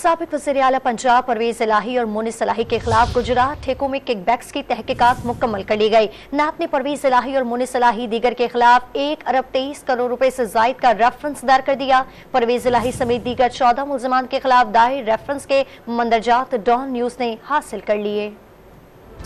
साबिक वज़ीर आला पंजाब परवेज इलाही और मोनिस इलाही के खिलाफ गुजरात ठेकों में किकबैक्स की तहकीकात मुकम्मल कर ली गई। नैब ने परवेज इलाही और मोनिस इलाही दीगर के खिलाफ 1 अरब 23 करोड़ रुपए से जायद का रेफरेंस दायर कर दिया। परवेज इलाही समेत दीगर 14 मुल्ज़िमान के खिलाफ दायर रेफरेंस के मंदरजात डॉन न्यूज ने हासिल कर लिए।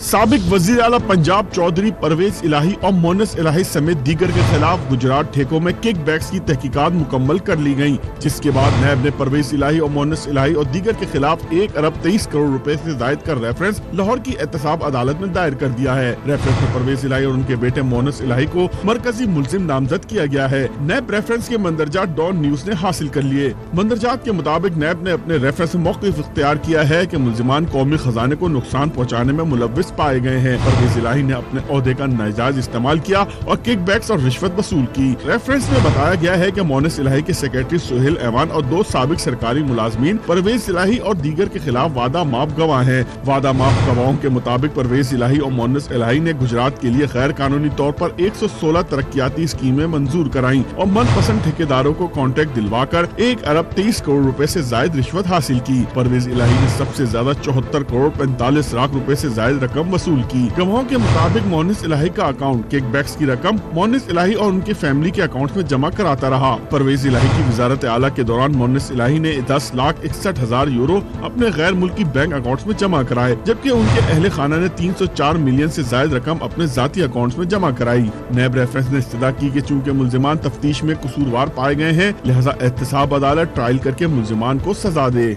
साबिक वजीर आला पंजाब चौधरी परवेज इलाही और मोनिस इलाही समेत दीगर के खिलाफ गुजरात ठेकों में किक बैक्स की तहकीकात मुकम्मल कर ली गयी, जिसके बाद नैब ने परवेज इलाही और मोनिस इलाही और दीगर के खिलाफ 1 अरब 23 करोड़ रुपए से जायद का रेफरेंस लाहौर की एहतसाब अदालत में दायर कर दिया है। रेफरेंस में परवेज इलाही और उनके बेटे मोनिस इलाही को मरकजी मुल्जिम नामजद किया गया है। नैब रेफरेंस के मंदरजात डॉन न्यूज ने हासिल कर लिए। मंदरजात के मुताबिक नैब ने अपने रेफरेंस में मौक़िफ़ इख्तियार किया है कि मुल्जिमान कौमी खजाने को नुकसान पहुँचाने में मुलव्विस पाए गए हैं। परवेज इलाही ने अपने ओहदे का नाजायज इस्तेमाल किया और किकबैक्स और रिश्वत वसूल की। रेफरेंस में बताया गया है कि मोनिस इलाही के सेक्रेटरी सुहेल ऐवान और 2 साबिक सरकारी मुलाजमीन परवेज इलाही और दीगर के खिलाफ वादा माफ गवाह हैं। वादा माफ गवाहों के मुताबिक परवेज इलाही और मोनिस इलाही ने गुजरात के लिए गैर कानूनी तौर पर 116 तरक्याती स्कीमें मंजूर कराई और मनपसंद ठेकेदारों को कॉन्ट्रैक्ट दिलवाकर 1 अरब 23 करोड़ रुपए से जायद रिश्वत हासिल की। परवेज इलाही ने सबसे ज्यादा 74 करोड़ 45 लाख रुपए से जायद रकम वसूल की। गवाहों के मुताबिक मोनिस इलाही का अकाउंट किकबैक्स की रकम मोनिस इलाही और उनकी फैमिली के अकाउंट में जमा कराता रहा। परवेज इलाही की वजारत आला के दौरान मोनिस इलाही ने 10,61,000 यूरो अपने गैर मुल्की बैंक अकाउंट्स में जमा कराए, जबकि उनके अहले खाना ने 304 मिलियन से जायद रकम अपने जाती अकाउंट्स में जमा कराई। नैब रेफरेंस ने इस्तदा की कि चूंकि मुल्जिमान तफ्तीश में कसूरवार पाए गए हैं, लिहाजा एहतसाब अदालत ट्रायल करके मुल्जिमान को सजा दे।